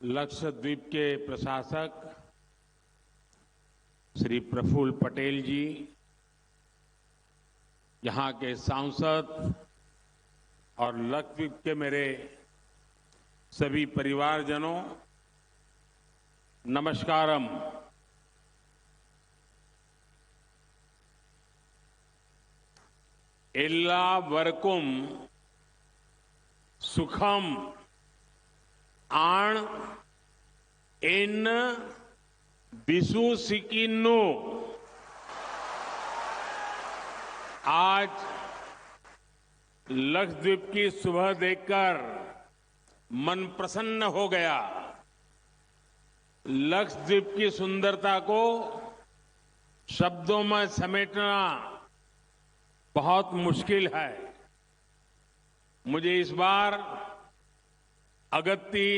लक्षद्वीप के प्रशासक श्री प्रफुल्ल पटेल जी, यहाँ के सांसद और लक्षद्वीप के मेरे सभी परिवारजनों, नमस्कारम। एल्लावर्कुम सुखम आण इन बिसु सिकिन्नु। आज लक्षद्वीप की सुबह देखकर मन प्रसन्न हो गया। लक्षद्वीप की सुंदरता को शब्दों में समेटना बहुत मुश्किल है। मुझे इस बार अगत्ती,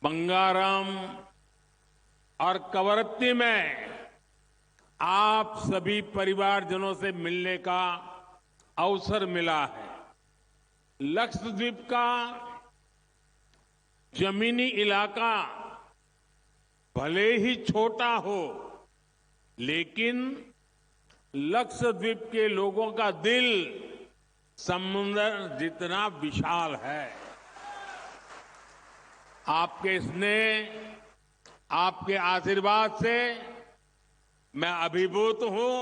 बंगारम और कवरत्ती में आप सभी परिवारजनों से मिलने का अवसर मिला है। लक्षद्वीप का जमीनी इलाका भले ही छोटा हो, लेकिन लक्षद्वीप के लोगों का दिल समुद्र जितना विशाल है। आपके स्नेह, आपके आशीर्वाद से मैं अभिभूत हूं।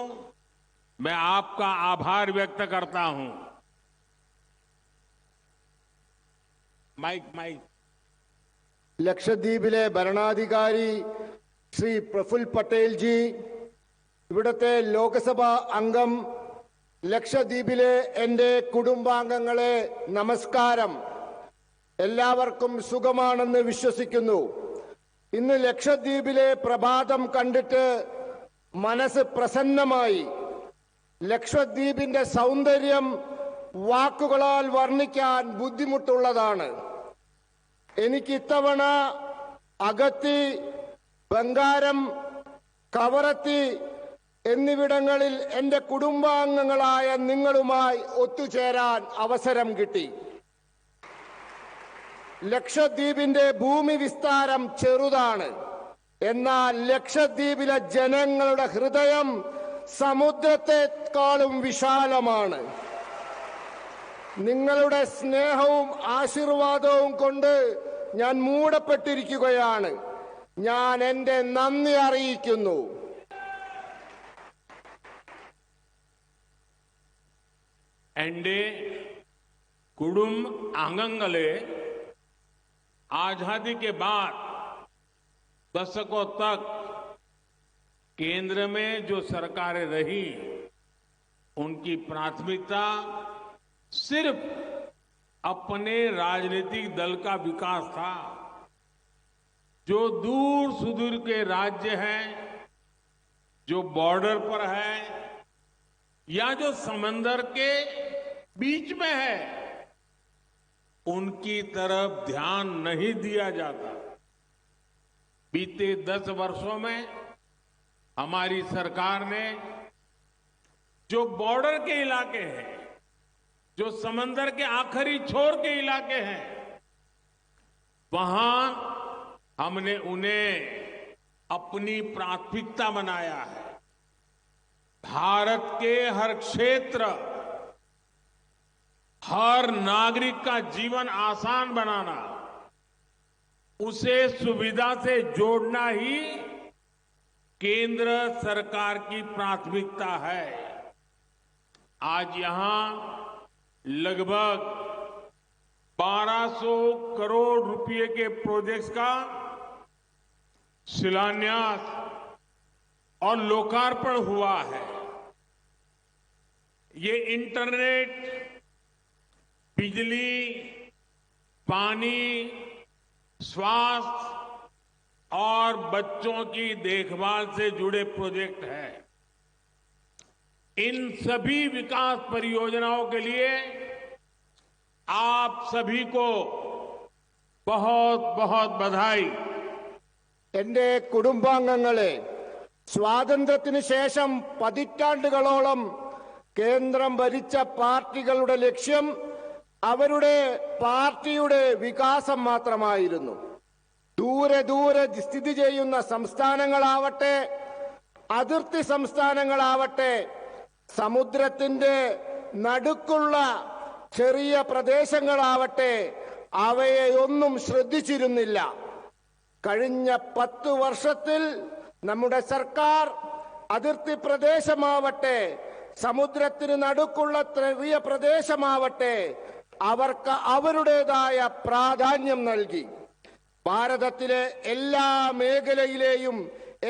मैं आपका आभार व्यक्त करता हूं। माइक ലക്ഷദ്വീപിലെ ഭരണാധികാരി ശ്രീ പ്രഫുൽ പട്ടേൽ ജി, ഇവിടുത്തെ ലോക്സഭാ അംഗം, ലക്ഷദ്വീപിലെ എൻ്റെ കുടുംബാംഗങ്ങളെ നമസ്കാരം. എല്ലാവർക്കും സുഖമാണെന്ന് വിശ്വസിക്കുന്നു. ഇന്ന് ലക്ഷദ്വീപിലെ പ്രഭാതം കണ്ടിട്ട് മനസ്സ് പ്രസന്നമായി. ലക്ഷദ്വീപിന്റെ സൗന്ദര്യം വാക്കുകളാൽ വർണ്ണിക്കാൻ ബുദ്ധിമുട്ടുള്ളതാണ്. എനിക്ക് ഇത്തവണ അഗത്തി, ബംഗാരം, കവറത്തി എന്നിവിടങ്ങളിൽ എൻ്റെ കുടുംബാംഗങ്ങളായ നിങ്ങളുമായി ഒത്തുചേരാൻ അവസരം കിട്ടി. ലക്ഷദ്വീപിന്റെ ഭൂമി വിസ്താരം ചെറുതാണ്. എന്നാൽ ലക്ഷദ്വീപിലെ ജനങ്ങളുടെ ഹൃദയം സമുദ്രത്തെക്കാളും വിശാലമാണ്. നിങ്ങളുടെ സ്നേഹവും ആശീർവാദവും കൊണ്ട് ഞാൻ മൂടപ്പെട്ടിരിക്കുകയാണ്. ഞാൻ എൻ്റെ നന്ദി അറിയിക്കുന്നു. എൻ്റെ कुटुंब आंगंगले आजादी के बाद दशकों तक केंद्र में जो सरकारें रही, उनकी प्राथमिकता सिर्फ अपने राजनीतिक दल का विकास था। जो दूर सुदूर के राज्य हैं, जो बॉर्डर पर है या जो समंदर के बीच में है, उनकी तरफ ध्यान नहीं दिया जाता। बीते 10 वर्षों में हमारी सरकार ने जो बॉर्डर के इलाके हैं, जो समंदर के आखिरी छोर के इलाके हैं, वहां हमने उन्हें अपनी प्राथमिकता बनाया है। भारत के हर क्षेत्र, हर नागरिक का जीवन आसान बनाना, उसे सुविधा से जोड़ना ही केंद्र सरकार की प्राथमिकता है। आज यहां लगभग 1200 करोड़ रुपए के प्रोजेक्ट्स का शिलान्यास और लोकार्पण हुआ है। ये इंटरनेट, बिजली, पानी, स्वास्थ्य और बच्चों की देखभाल से जुड़े प्रोजेक्ट हैं। इन सभी विकास परियोजनाओं के लिए आप सभी को बहुत बहुत बधाई। എൻ്റെ കുടുംബാംഗങ്ങളെ, സ്വാതന്ത്ര്യത്തിന് ശേഷം പതിറ്റാണ്ടുകളോളം കേന്ദ്രം ഭരിച്ച പാർട്ടികളുടെ ലക്ഷ്യം അവരുടെ പാർട്ടിയുടെ വികാസം മാത്രമായിരുന്നു. ദൂരെ ദൂരെ സ്ഥിതി ചെയ്യുന്ന സംസ്ഥാനങ്ങളാവട്ടെ, അതിർത്തി സംസ്ഥാനങ്ങളാവട്ടെ, സമുദ്രത്തിന്റെ നടുക്കുള്ള ചെറിയ പ്രദേശങ്ങളാവട്ടെ, അവയെയൊന്നും ശ്രദ്ധിച്ചിരുന്നില്ല. കഴിഞ്ഞ 10 വർഷത്തിൽ നമ്മുടെ സർക്കാർ അതിർത്തി പ്രദേശമാവട്ടെ, സമുദ്രത്തിന് നടുക്കുള്ള ചെറിയ പ്രദേശമാവട്ടെ, അവർക്ക് അവരുടേതായ പ്രാധാന്യം നൽകി. ഭാരതത്തിലെ എല്ലാ മേഖലയിലെയും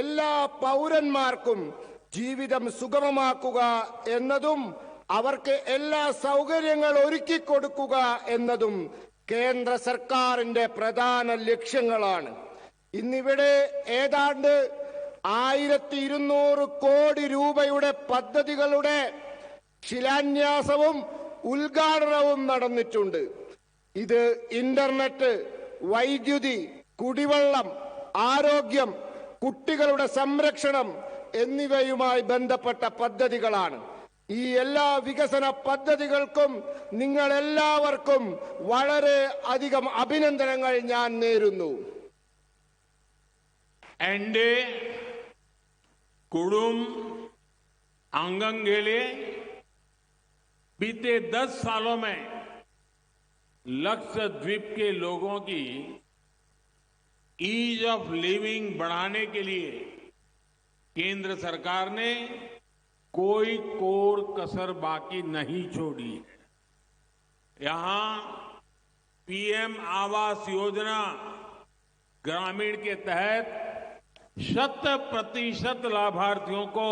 എല്ലാ പൗരന്മാർക്കും ജീവിതം സുഗമമാക്കുക എന്നതും അവർക്ക് എല്ലാ സൗകര്യങ്ങൾ ഒരുക്കി കൊടുക്കുക എന്നതും കേന്ദ്ര സർക്കാരിന്റെ പ്രധാന ലക്ഷ്യങ്ങളാണ്. ഇന്നിവിടെ ഏതാണ്ട് 1200 കോടി രൂപയുടെ പദ്ധതികളുടെ ശിലാന്യാസവും ഉദ്ഘാടനവും നടന്നിട്ടുണ്ട്. ഇത് ഇന്റർനെറ്റ്, വൈദ്യുതി, കുടിവെള്ളം, ആരോഗ്യം, കുട്ടികളുടെ സംരക്ഷണം എന്നിവയുമായി ബന്ധപ്പെട്ട പദ്ധതികളാണ്. ഈ എല്ലാ വികസന പദ്ധതികൾക്കും നിങ്ങൾ എല്ലാവർക്കും വളരെ അധികം അഭിനന്ദനങ്ങൾ ഞാൻ നേരുന്നു. एनडीए कुडुम आंगनगेले बीते 10 सालों में लक्षद्वीप के लोगों की ईज ऑफ लिविंग बढ़ाने के लिए केंद्र सरकार ने कोई कोर कसर बाकी नहीं छोड़ी है। यहां पीएम आवास योजना ग्रामीण के तहत 100% लाभार्थियों को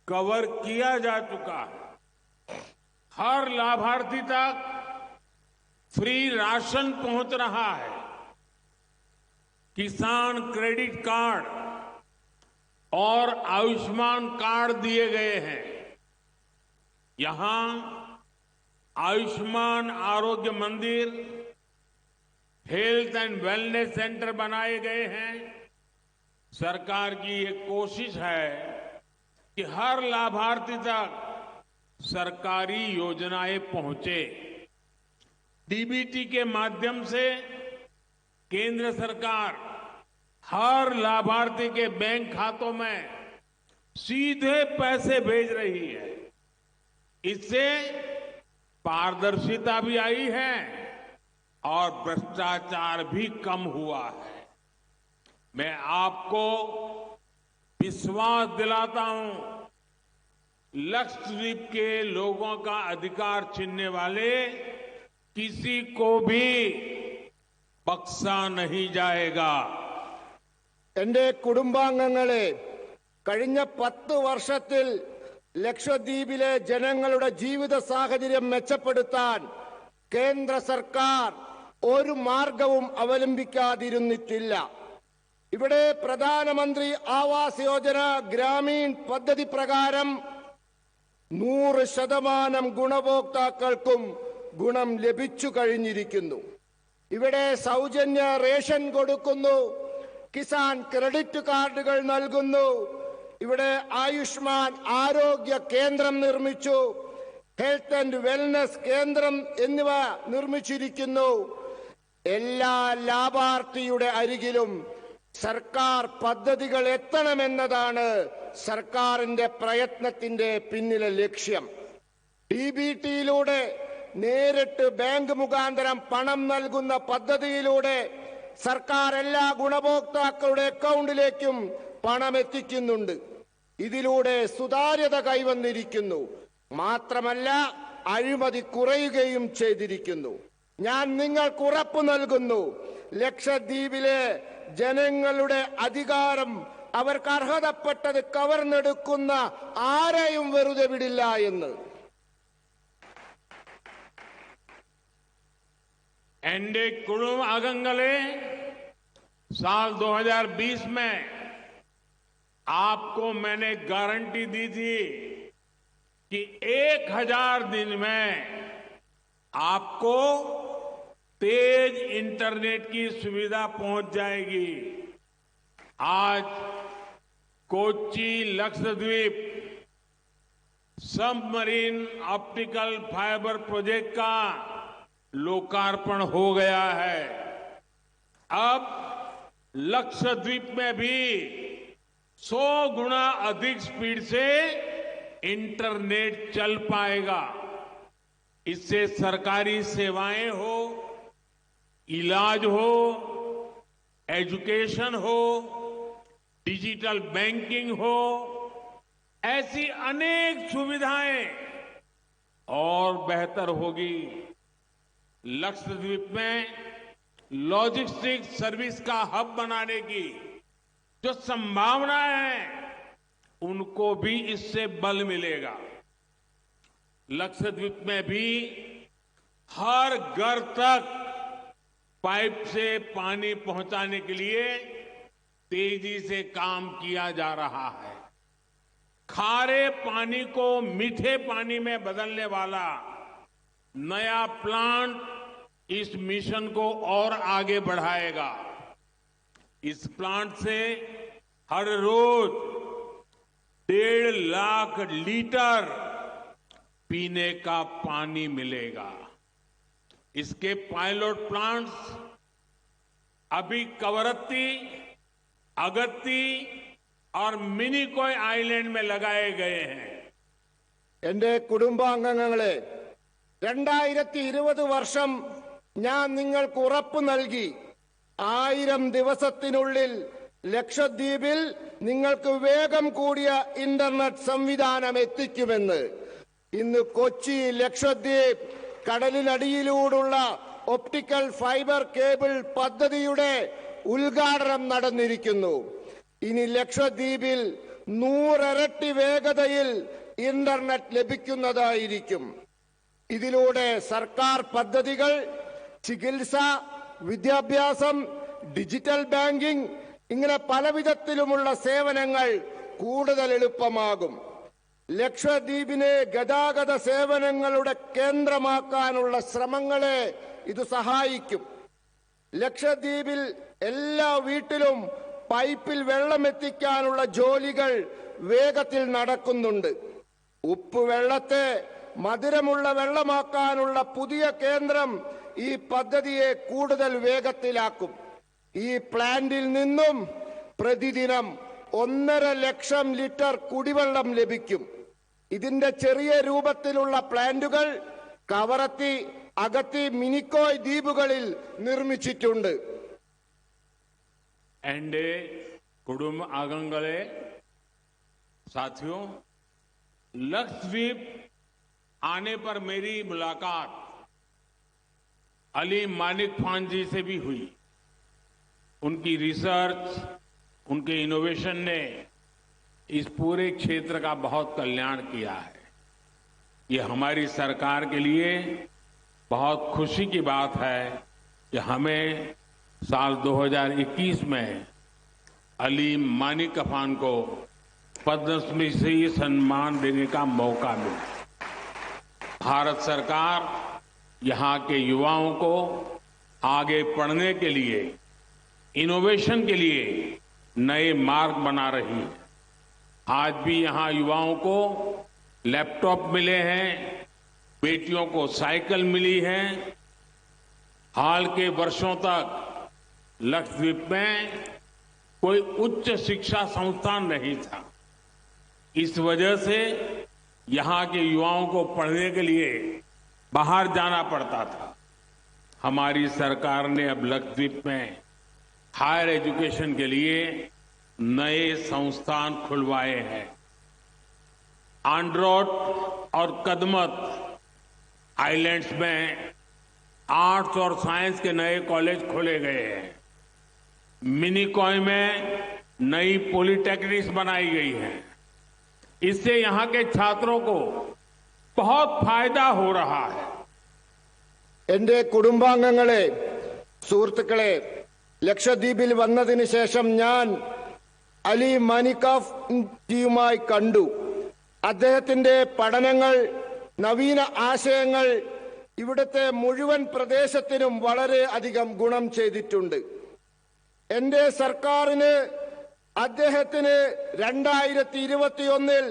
कवर किया जा चुका है। हर लाभार्थी तक फ्री राशन पहुंच रहा है। किसान क्रेडिट कार्ड और आयुष्मान कार्ड दिए गए हैं। यहां आयुष्मान आरोग्य मंदिर, हेल्थ एंड वेलनेस सेंटर बनाए गए हैं। सरकार की ये कोशिश है कि हर लाभार्थी तक सरकारी योजनाएं पहुंचे। डीबीटी के माध्यम से केंद्र सरकार हर लाभार्थी के बैंक खातों में सीधे पैसे भेज रही है। इससे पारदर्शिता भी आई है और भ्रष्टाचार भी कम हुआ है। मैं आपको विश्वास दिलाता हूं, लक्षद्वीप के लोगों का अधिकार छीनने वाले किसी को भी बख्शा नहीं जाएगा। എന്റെ കുടുംബാംഗങ്ങളെ, കഴിഞ്ഞ 10 വർഷത്തിൽ ലക്ഷദ്വീപിലെ ജനങ്ങളുടെ ജീവിത സാഹചര്യം മെച്ചപ്പെടുത്താൻ കേന്ദ്ര സർക്കാർ ഒരു മാർഗവും അവലംബിക്കാതിരുന്നിട്ടില്ല. ഇവിടെ പ്രധാനമന്ത്രി ആവാസ് യോജന ഗ്രാമീൺ പദ്ധതി പ്രകാരം 100% ഗുണഭോക്താക്കൾക്കും ഗുണം ലഭിച്ചു കഴിഞ്ഞിരിക്കുന്നു. ഇവിടെ സൗജന്യ റേഷൻ കൊടുക്കുന്നു, കിസാൻ ക്രെഡിറ്റ് കാർഡുകൾ നൽകുന്നു, ഇവിടെ ആയുഷ്മാൻ ആരോഗ്യ കേന്ദ്രം നിർമ്മിച്ചു, ഹെൽത്ത് ആൻഡ് വെൽനസ് കേന്ദ്രം എന്നിവ നിർമ്മിച്ചിരിക്കുന്നു. എല്ലാ ലാഭാർത്ഥിയുടെ അരികിലും സർക്കാർ പദ്ധതികൾ എത്തണമെന്നതാണ് സർക്കാരിന്റെ പ്രയത്നത്തിന്റെ പിന്നിലെ ലക്ഷ്യം. ഡിബിടിയിലൂടെ നേരിട്ട് ബാങ്ക് മുഖാന്തരം പണം നൽകുന്ന പദ്ധതിയിലൂടെ സർക്കാർ എല്ലാ ഗുണഭോക്താക്കളുടെ അക്കൗണ്ടിലേക്കും പണം എത്തിക്കുന്നുണ്ട്. ഇതിലൂടെ സുതാര്യത കൈവന്നിരിക്കുന്നു. മാത്രമല്ല, അഴിമതി കുറയുകയും ചെയ്തിരിക്കുന്നു. ഞാൻ നിങ്ങൾക്ക് ഉറപ്പു നൽകുന്നു, ലക്ഷദ്വീപിലെ ജനങ്ങളുടെ അധികാരം അവർക്ക് അർഹതപ്പെട്ടത് കവർന്നെടുക്കുന്ന ആരെയും വെറുതെ വിടില്ല എന്ന്. एनडीए कुडुम आगंगले साल 2020 में आपको मैंने गारंटी दी थी कि 1000 दिन में आपको तेज इंटरनेट की सुविधा पहुंच जाएगी। आज Kochi Lakshadweep submarine optical fibre project का लोकार्पण हो गया है। अब लक्षद्वीप में भी 100 गुना अधिक स्पीड से इंटरनेट चल पाएगा। इससे सरकारी सेवाएं हो, इलाज हो, एजुकेशन हो, डिजिटल बैंकिंग हो, ऐसी अनेक सुविधाएं और बेहतर होगी। लक्षद्वीप में लॉजिस्टिक्स सर्विस का हब बनाने की जो संभावनाएं हैं, उनको भी इससे बल मिलेगा। लक्षद्वीप में भी हर घर तक पाइप से पानी पहुंचाने के लिए तेजी से काम किया जा रहा है। खारे पानी को मीठे पानी में बदलने वाला नया प्लांट इस मिशन को और आगे बढ़ाएगा। इस प्लांट से हर रोज 1.5 लाख लीटर पीने का पानी मिलेगा। इसके पायलट प्लांट्स अभी कवरत्ती, अगत्ती और मिनिकॉय आइलैंड में लगाए गए हैं। എന്റെ കുടുംബാംഗങ്ങളെ 2020 വർഷം ഞാൻ നിങ്ങൾക്ക് ഉറപ്പ് നൽകി 1000 ദിവസത്തിനുള്ളിൽ ലക്ഷദ്വീപിൽ നിങ്ങൾക്ക് വേഗം കൂടിയ ഇന്റർനെറ്റ് സംവിധാനം എത്തിക്കുമെന്ന്. ഇന്ന് കൊച്ചി ലക്ഷദ്വീപ് കടലിനടിയിലൂടെയുള്ള ഒപ്റ്റിക്കൽ ഫൈബർ കേബിൾ പദ്ധതിയുടെ ഉദ്ഘാടനം നടന്നിരിക്കുന്നു. ഇനി ലക്ഷദ്വീപിൽ 100 ഇരട്ടി വേഗതയിൽ ഇന്റർനെറ്റ് ലഭിക്കുന്നതായിരിക്കും. ഇതിലൂടെ സർക്കാർ പദ്ധതികൾ, ചികിത്സ, വിദ്യാഭ്യാസം, ഡിജിറ്റൽ ബാങ്കിംഗ് ഇങ്ങനെ പലവിധത്തിലുമുള്ള സേവനങ്ങൾ കൂടുതൽ എളുപ്പമാകും. ലക്ഷദ്വീപിനെ ഗതാഗത സേവനങ്ങളുടെ കേന്ദ്രമാക്കാനുള്ള ശ്രമങ്ങളെ ഇത് സഹായിക്കും. ലക്ഷദ്വീപിൽ എല്ലാ വീട്ടിലും പൈപ്പിൽ വെള്ളം എത്തിക്കാനുള്ള ജോലികൾ വേഗത്തിൽ നടക്കുന്നുണ്ട്. ഉപ്പുവെള്ളത്തെ മധുരമുള്ള വെള്ളമാക്കാനുള്ള പുതിയ കേന്ദ്രം ഈ പദ്ധതിയെ കൂടുതൽ വേഗത്തിലാക്കും. ഈ പ്ലാന്റിൽ നിന്നും പ്രതിദിനം 1.5 ലക്ഷം ലിറ്റർ കുടിവെള്ളം ലഭിക്കും. ഇതിന്റെ ചെറിയ രൂപത്തിലുള്ള പ്ലാന്റുകൾ കവറത്തി, അഗത്തി, മിനിക്കോയ് ദ്വീപുകളിൽ നിർമ്മിച്ചിട്ടുണ്ട്. എന്റെ കുടുംബ അംഗങ്ങളെ, साथियों, लक्षद्वीप आने पर मेरी मुलाकात अली मानिक खान जी से भी हुई। उनकी रिसर्च, उनके इनोवेशन ने इस पूरे क्षेत्र का बहुत कल्याण किया है। ये हमारी सरकार के लिए बहुत खुशी की बात है कि हमें साल 2021 में अली मानिक खान को पद्मश्री से सम्मान देने का मौका मिला। भारत सरकार यहाँ के युवाओं को आगे पढ़ने के लिए, इनोवेशन के लिए नए मार्ग बना रही है। आज भी यहाँ युवाओं को लैपटॉप मिले हैं, बेटियों को साइकिल मिली है। हाल के वर्षों तक लक्षद्वीप में कोई उच्च शिक्षा संस्थान नहीं था। इस वजह से यहाँ के युवाओं को पढ़ने के लिए बाहर जाना पड़ता था। हमारी सरकार ने अब लक्षद्वीप में हायर एजुकेशन के लिए नए संस्थान खुलवाए हैं। आंड्रोट और कदमत आइलैंड्स में आर्ट्स और साइंस के नए कॉलेज खोले गए हैं। मिनिकॉय में नई पॉलिटेक्निक्स बनाई गई है। इससे यहाँ के छात्रों को बहुत फायदा हो रहा है। എന്റെ കുടുംബാംഗങ്ങളെ, സുഹൃത്തുക്കളെ, ലക്ഷദ്വീപിൽ വന്നതിന് ശേഷം ഞാൻ അലി മാനിക്കഫ്ജിയുമായി കണ്ടു. അദ്ദേഹത്തിന്റെ പഠനങ്ങൾ, നവീന ആശയങ്ങൾ ഇവിടുത്തെ മുഴുവൻ പ്രദേശത്തിനും വളരെ അധികം ഗുണം ചെയ്തിട്ടുണ്ട്. എന്റെ സർക്കാരിന് അദ്ദേഹത്തിന് 2021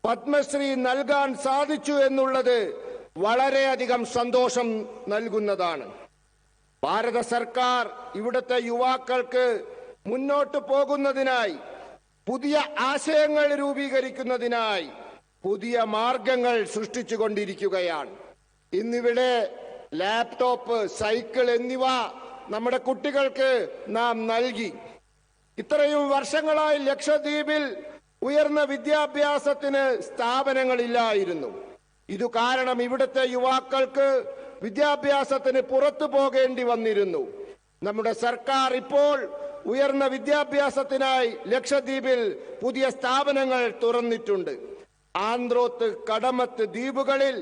പത്മശ്രീ നൽകാൻ സാധിച്ചു എന്നുള്ളത് വളരെയധികം സന്തോഷം നൽകുന്നതാണ്. ഭാരത സർക്കാർ ഇവിടുത്തെ യുവാക്കൾക്ക് മുന്നോട്ട് പോകുന്നതിനായി, പുതിയ ആശയങ്ങൾ രൂപീകരിക്കുന്നതിനായി പുതിയ മാർഗങ്ങൾ സൃഷ്ടിച്ചുകൊണ്ടിരിക്കുകയാണ്. ഇന്നിവിടെ ലാപ്ടോപ്പ്, സൈക്കിൾ എന്നിവ നമ്മുടെ കുട്ടികൾക്ക് നാം നൽകി. ഇത്രയും വർഷങ്ങളായി ലക്ഷദ്വീപിൽ ഉയർന്ന വിദ്യാഭ്യാസത്തിന് സ്ഥാപനങ്ങളില്ലായിരുന്നു. ഇതു കാരണം ഇവിടുത്തെ യുവാക്കൾക്ക് വിദ്യാഭ്യാസത്തിന് പുറത്തു പോകേണ്ടി വന്നിരുന്നു. നമ്മുടെ സർക്കാർ ഇപ്പോൾ ഉയർന്ന വിദ്യാഭ്യാസത്തിനായി ലക്ഷദ്വീപിൽ പുതിയ സ്ഥാപനങ്ങൾ തുറന്നിട്ടുണ്ട്. ആന്ത്രോത്ത്, കടമത്ത് ദ്വീപുകളിൽ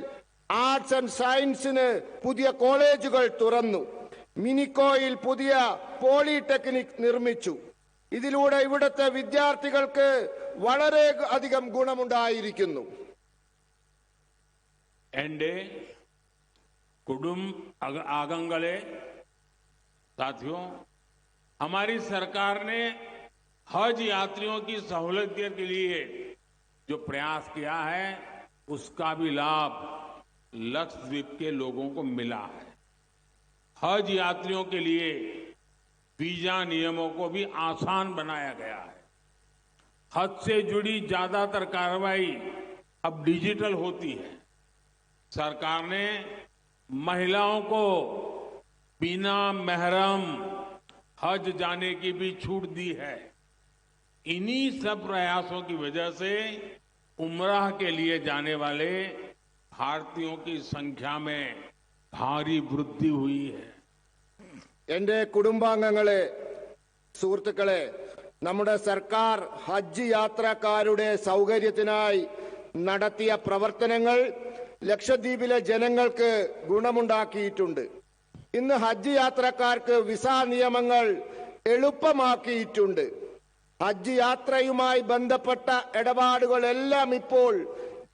ആർട്സ് ആൻഡ് സയൻസിന് പുതിയ കോളേജുകൾ തുറന്നു. മിനിക്കോയിൽ പുതിയ പോളിടെക്നിക് നിർമ്മിച്ചു. ഇതിലൂടെ ഇവിടുത്തെ വിദ്യാർത്ഥികൾക്ക് വളരെ അധികം ഗുണമുണ്ടായിരിക്കുന്നു. एंडे कुडुम आगंगले साथियों, हमारी सरकार ने हज यात्रियों की सहूलियत के लिए जो प्रयास किया है उसका भी लाभ लक्षद्वीप के लोगों को मिला है। हज यात्रियों के लिए वीजा नियमों को भी आसान बनाया गया है। हज से जुड़ी ज्यादातर कार्रवाई अब डिजिटल होती है। सरकार ने महिलाओं को बिना महरम हज जाने की भी छूट दी है। इन्हीं सब प्रयासों की वजह से उम्राह के लिए जाने वाले भारतीयों की संख्या में भारी वृद्धि हुई है। എന്റെ കുടുംബാംഗങ്ങളെ, സുഹൃത്തുക്കളെ, നമ്മുടെ സർക്കാർ ഹജ്ജ് യാത്രക്കാരുടെ സൗകര്യത്തിനായി നടത്തിയ പ്രവർത്തനങ്ങൾ ലക്ഷദ്വീപിലെ ജനങ്ങൾക്ക് ഗുണമുണ്ടാക്കിയിട്ടുണ്ട്. ഇന്ന് ഹജ്ജ് യാത്രക്കാർക്ക് വിസ നിയമങ്ങൾ എളുപ്പമാക്കിയിട്ടുണ്ട്. ഹജ്ജ് യാത്രയുമായി ബന്ധപ്പെട്ട ഇടപാടുകളെല്ലാം ഇപ്പോൾ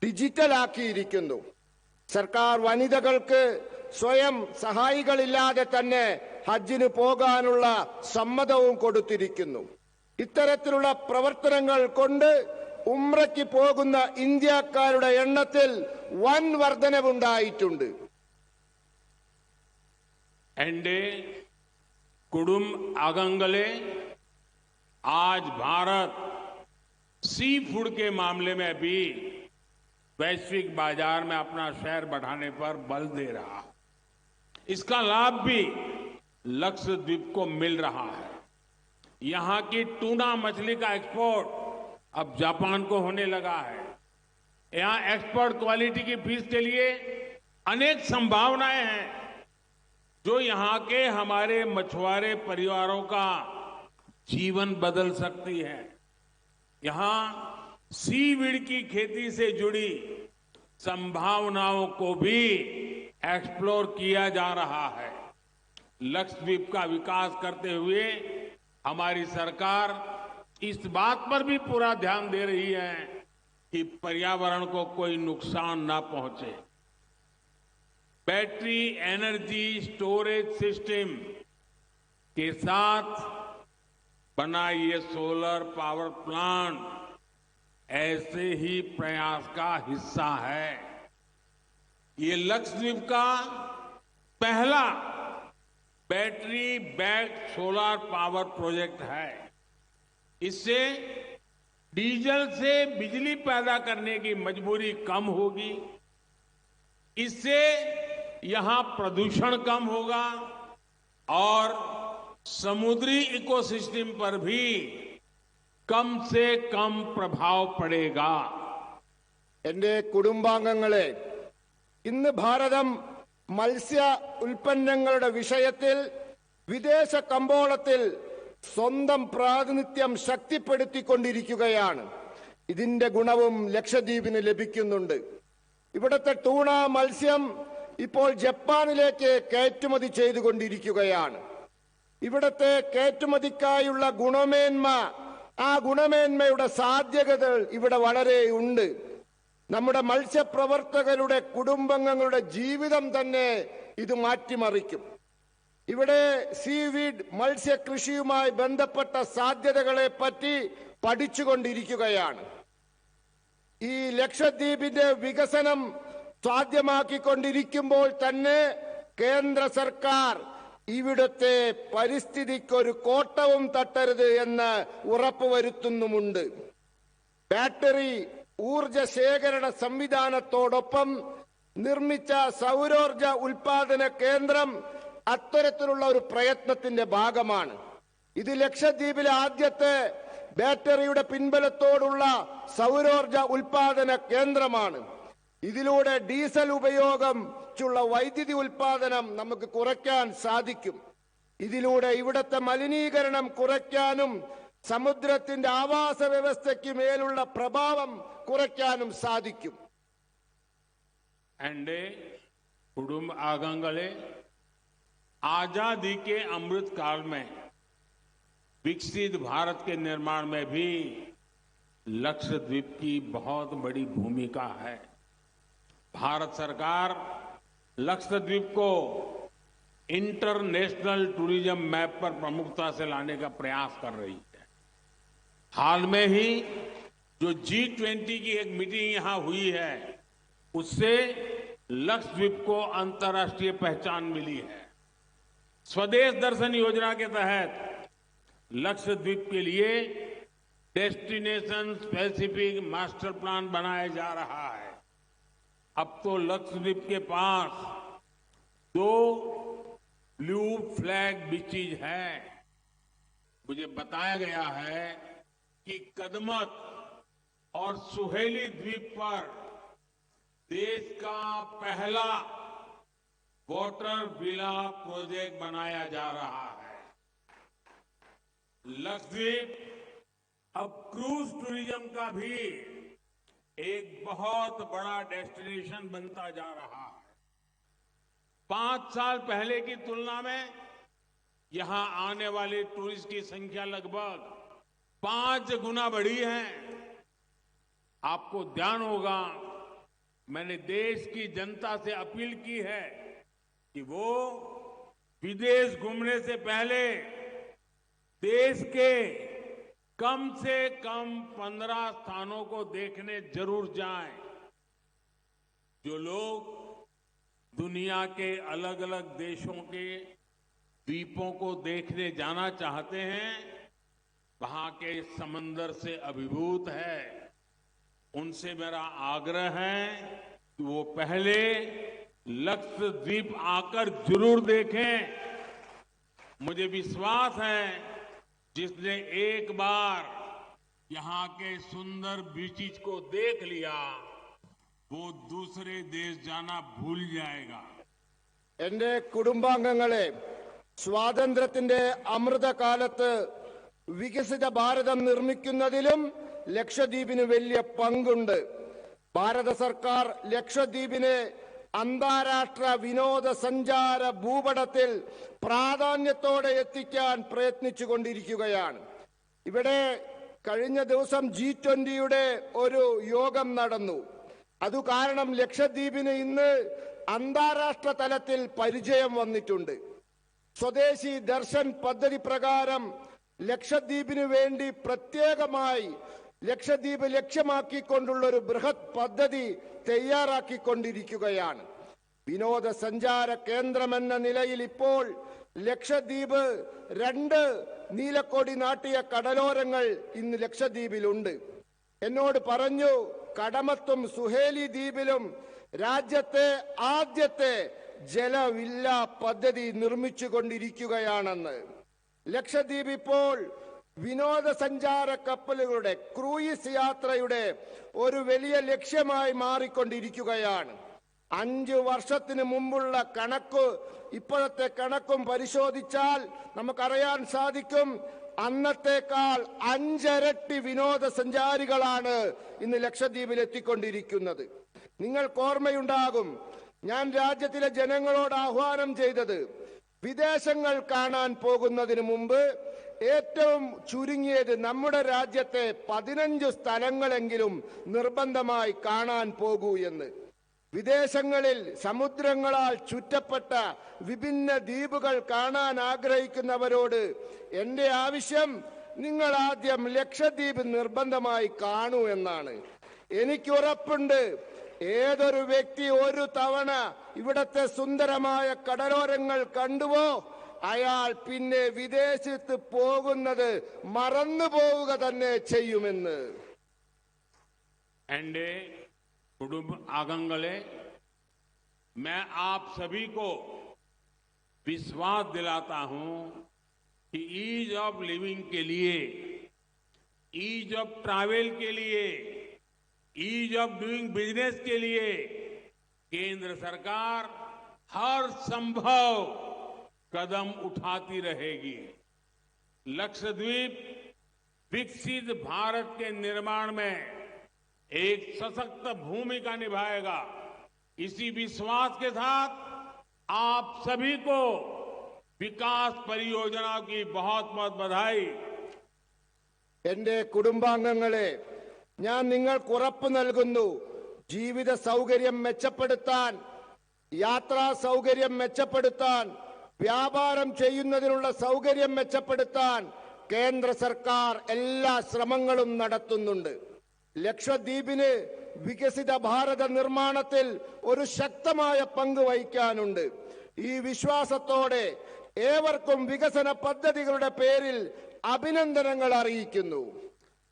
ഡിജിറ്റലാക്കിയിരിക്കുന്നു. സർക്കാർ വനിതകൾക്ക് സ്വയം സഹായികളില്ലാതെ തന്നെ ഹജ്ജിന് പോകാനുള്ള സമ്മതവും കൊടുത്തിരിക്കുന്നു. ഇത്തരത്തിലുള്ള പ്രവർത്തനങ്ങൾ കൊണ്ട് ഉംറയ്ക്ക് പോകുന്ന ഇന്ത്യക്കാരുടെ എണ്ണത്തിൽ വൻ വർധനവുണ്ടായിട്ടുണ്ട്. एंडे कुडुम आगंगले, आज भारत सी फूड के मामले में भी वैश्विक बाजार में अपना शेयर बढ़ाने पर बल दे रहा है। इसका लाभ भी लक्षद्वीप को मिल रहा है। यहां की टूना मछली का एक्सपोर्ट अब जापान को होने लगा है। यहां एक्सपोर्ट क्वालिटी की फिश के लिए अनेक संभावनाएं हैं जो यहां के हमारे मछुआरे परिवारों का जीवन बदल सकती है। यहां सीवीड की खेती से जुड़ी संभावनाओं को भी एक्सप्लोर किया जा रहा है। लक्षद्वीप का विकास करते हुए हमारी सरकार इस बात पर भी पूरा ध्यान दे रही है कि पर्यावरण को कोई नुकसान ना पहुंचे। बैटरी एनर्जी स्टोरेज सिस्टम के साथ बना ये सोलर पावर प्लांट ऐसे ही प्रयास का हिस्सा है। ये लक्षद्वीप का पहला battery backed solar power project है। इससे डीजल से बिजली पैदा करने की मजबूरी कम होगी। इससे यहां प्रदूषण कम होगा और समुद्री इकोसिस्टम पर भी कम से कम प्रभाव पड़ेगा। എന്റെ കുടുംബാംഗങ്ങളെ, ഇന്ന് ഭാരതം മത്സ്യ ഉൽപ്പന്നങ്ങളുടെ വിഷയത്തിൽ വിദേശ കമ്പോളത്തിൽ സ്വന്തം പ്രാതിനിധ്യം ശക്തിപ്പെടുത്തിക്കൊണ്ടിരിക്കുകയാണ്. ഇതിന്റെ ഗുണവും ലക്ഷദ്വീപിന് ലഭിക്കുന്നുണ്ട്. ഇവിടുത്തെ ടൂണ മത്സ്യം ഇപ്പോൾ ജപ്പാനിലേക്ക് കയറ്റുമതി ചെയ്തുകൊണ്ടിരിക്കുകയാണ്. ഇവിടുത്തെ കയറ്റുമതിക്കായുള്ള ഗുണമേന്മ, ആ ഗുണമേന്മയുടെ സാധ്യതകൾ ഇവിടെ വളരെ ഉണ്ട്. നമ്മുടെ മത്സ്യപ്രവർത്തകരുടെ കുടുംബാംഗങ്ങളുടെ ജീവിതം തന്നെ ഇത് മാറ്റിമറിക്കും. ഇവിടെ സീവീഡ് മത്സ്യകൃഷിയുമായി ബന്ധപ്പെട്ട സാധ്യതകളെ പറ്റി പഠിച്ചുകൊണ്ടിരിക്കുകയാണ്. ഈ ലക്ഷദ്വീപിന്റെ വികസനം സാധ്യമാക്കിക്കൊണ്ടിരിക്കുമ്പോൾ തന്നെ കേന്ദ്ര സർക്കാർ ഇവിടുത്തെ പരിസ്ഥിതിക്കൊരു കോട്ടവും തട്ടരുത് എന്ന് ഉറപ്പുവരുത്തുന്നുമുണ്ട്. ബാറ്ററി ഊർജ ശേഖരണ സംവിധാനത്തോടൊപ്പം നിർമ്മിച്ച സൗരോർജ ഉൽപാദന കേന്ദ്രം അത്തരത്തിലുള്ള ഒരു പ്രയത്നത്തിന്റെ ഭാഗമാണ്. ഇത് ലക്ഷദ്വീപിലെ ആദ്യത്തെ ബാറ്ററിയുടെ പിൻബലത്തോടുള്ള സൗരോർജ ഉൽപാദന കേന്ദ്രമാണ്. ഇതിലൂടെ ഡീസൽ ഉപയോഗമുള്ള വൈദ്യുതി ഉൽപാദനം നമുക്ക് കുറയ്ക്കാൻ സാധിക്കും. ഇതിലൂടെ ഇവിടുത്തെ മലിനീകരണം കുറയ്ക്കാനും സമുദ്രത്തിന്റെ ആവാസ വ്യവസ്ഥയ്ക്ക് മേലുള്ള പ്രഭാവം കുറയ്ക്കാനും സാധിക്കും. एंडे कुटुंब आगंगले आजादी के अमृत काल में विकसित भारत के निर्माण में भी लक्षद्वीप की बहुत बड़ी भूमिका है. भारत सरकार लक्षद्वीप को इंटरनेशनल टूरिज्म मैप पर प्रमुखता से लाने का प्रयास कर रही है. हाल में ही जो G20 की एक मीटिंग यहां हुई है, उससे लक्षद्वीप को अंतर्राष्ट्रीय पहचान मिली है. स्वदेश दर्शन योजना के तहत लक्षद्वीप के लिए डेस्टिनेशन स्पेसिफिक मास्टर प्लान बनाया जा रहा है. अब तो लक्षद्वीप के पास 2 ब्लू फ्लैग बीचेज है. मुझे बताया गया है कि कदमत और सुहेली द्वीप पर देश का पहला वाटर विला प्रोजेक्ट बनाया जा रहा है. लक्षद्वीप अब क्रूज टूरिज्म का भी एक बहुत बड़ा डेस्टिनेशन बनता जा रहा है. 5 साल पहले की तुलना में यहां आने वाले टूरिस्ट की संख्या लगभग 5 गुना बढ़ी है. आपको ध्यान होगा, मैंने देश की जनता से अपील की है कि वो विदेश घूमने से पहले देश के कम से कम 15 स्थानों को देखने जरूर जाएं. जो लोग दुनिया के अलग अलग देशों के द्वीपों को देखने जाना चाहते हैं, वहां के समंदर से अभिभूत है, उनसे मेरा आग्रह है कि वो पहले लक्षद्वीप आकर जरूर देखें. मुझे विश्वास है जिसने एक बार यहां के सुंदर बीचेज को देख लिया, वो दूसरे देश जाना भूल जाएगा. എന്റെ കുടുംബാംഗങ്ങളെ, സ്വാതന്ത്ര്യത്തിന്റെ അമൃതകാലത്ത് വികസിത ഭാരതം നിർമ്മിക്കുന്നതിലും ലക്ഷദ്വീപിന് വലിയ പങ്കുണ്ട്. ഭാരത സർക്കാർ ലക്ഷദ്വീപിനെ അന്താരാഷ്ട്ര വിനോദസഞ്ചാര ഭൂപടത്തിൽ പ്രാധാന്യത്തോടെ എത്തിക്കാൻ പ്രയത്നിച്ചുകൊണ്ടിരിക്കുകയാണ്. ഇവിടെ കഴിഞ്ഞ ദിവസം G20യുടെ ഒരു യോഗം നടന്നു. അതു കാരണം ലക്ഷദ്വീപിന് ഇന്ന് അന്താരാഷ്ട്ര തലത്തിൽ പരിചയം വന്നിട്ടുണ്ട്. സ്വദേശി ദർശൻ പദ്ധതി പ്രകാരം ലക്ഷദ്വീപിന് വേണ്ടി പ്രത്യേകമായി ലക്ഷദ്വീപ് ലക്ഷ്യമാക്കിക്കൊണ്ടുള്ള ഒരു ബൃഹത് പദ്ധതി തയ്യാറാക്കിക്കൊണ്ടിരിക്കുകയാണ്. വിനോദസഞ്ചാര കേന്ദ്രമെന്ന നിലയിൽ ഇപ്പോൾ ലക്ഷദ്വീപ് 2 നീലക്കൊടി നാട്ടിയ കടലോരങ്ങൾ ഇന്ന് ലക്ഷദ്വീപിലുണ്ട്. എന്നോട് പറഞ്ഞു, കടമത്തും സുഹേലി ദ്വീപിലും രാജ്യത്തെ ആദ്യത്തെ ജലവില്ല പദ്ധതി നിർമ്മിച്ചുകൊണ്ടിരിക്കുകയാണെന്ന്. ലക്ഷദ്വീപ് ഇപ്പോൾ വിനോദസഞ്ചാര കപ്പലുകളുടെ ക്രൂയിസ് യാത്രയുടെ ഒരു വലിയ ലക്ഷ്യമായി മാറിക്കൊണ്ടിരിക്കുകയാണ്. 5 വർഷത്തിന് മുമ്പുള്ള കണക്ക് ഇപ്പോഴത്തെ കണക്കും പരിശോധിച്ചാൽ നമുക്കറിയാൻ സാധിക്കും, അന്നത്തേക്കാൾ 5 ഇരട്ടി വിനോദസഞ്ചാരികളാണ് ഇന്ന് ലക്ഷദ്വീപിൽ എത്തിക്കൊണ്ടിരിക്കുന്നത്. നിങ്ങൾക്ക് ഓർമ്മയുണ്ടാകും, ഞാൻ രാജ്യത്തിലെ ജനങ്ങളോട് ആഹ്വാനം ചെയ്തത് വിദേശങ്ങൾ കാണാൻ പോകുന്നതിന് മുമ്പ് ഏറ്റവും ചുരുങ്ങിയത് നമ്മുടെ രാജ്യത്തെ 15 സ്ഥലങ്ങളെങ്കിലും നിർബന്ധമായി കാണാൻ പോകൂ എന്ന്. വിദേശങ്ങളിൽ സമുദ്രങ്ങളാൽ ചുറ്റപ്പെട്ട വിഭിന്ന ദ്വീപുകൾ കാണാൻ ആഗ്രഹിക്കുന്നവരോട് എന്റെ ആവശ്യം, നിങ്ങൾ ആദ്യം ലക്ഷദ്വീപ് നിർബന്ധമായി കാണൂ എന്നാണ്. എനിക്ക് ഉറപ്പുണ്ട്, ഏതൊരു വ്യക്തി ഒരു തവണ ഇവിടത്തെ സുന്ദരമായ കടലോരങ്ങൾ കണ്ടുവോ അയാൾ പിന്നെ വിദേശത്ത് പോകുന്നത് മറന്നു പോവുക തന്നെ ചെയ്യുമെന്ന്. എന്റെ കുടുംബാംഗങ്ങളെ, मैं आप सभी को विश्वास दिलाता हूं कि ईज ऑफ लिविंग के लिए, ईज ऑफ ट्रैवल के लिए, ईज ऑफ डूइंग बिजनेस के लिए केंद्र सरकार हर संभव कदम उठाती रहेगी. लक्षद्वीप विकसित भारत के निर्माण में एक सशक्त भूमिका निभाएगा. इसी विश्वास के साथ आप सभी को विकास परियोजनाओं की बहुत बहुत बधाई. എന്റെ കുടുംബാംഗങ്ങളെ, ഞാൻ നിങ്ങൾക്ക് ഉറപ്പ് നൽകുന്നു, ജീവിത സൗകര്യം മെച്ചപ്പെടുത്താൻ, യാത്രാ സൗകര്യം മെച്ചപ്പെടുത്താൻ, വ്യാപാരം ചെയ്യുന്നതിനുള്ള സൗകര്യം മെച്ചപ്പെടുത്താൻ കേന്ദ്ര സർക്കാർ എല്ലാ ശ്രമങ്ങളും നടത്തുന്നുണ്ട്. ലക്ഷദ്വീപിന് വികസിത ഭാരത നിർമ്മാണത്തിൽ ഒരു ശക്തമായ പങ്ക് വഹിക്കാനുണ്ട്. ഈ വിശ്വാസത്തോടെ ഏവർക്കും വികസന പദ്ധതികളുടെ പേരിൽ അഭിനന്ദനങ്ങൾ അറിയിക്കുന്നു.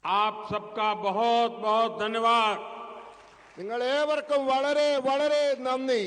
आप सबका बहुत बहुत धन्यवाद. നിങ്ങൾ ഏവർക്കും വളരെ വളരെ നന്ദി.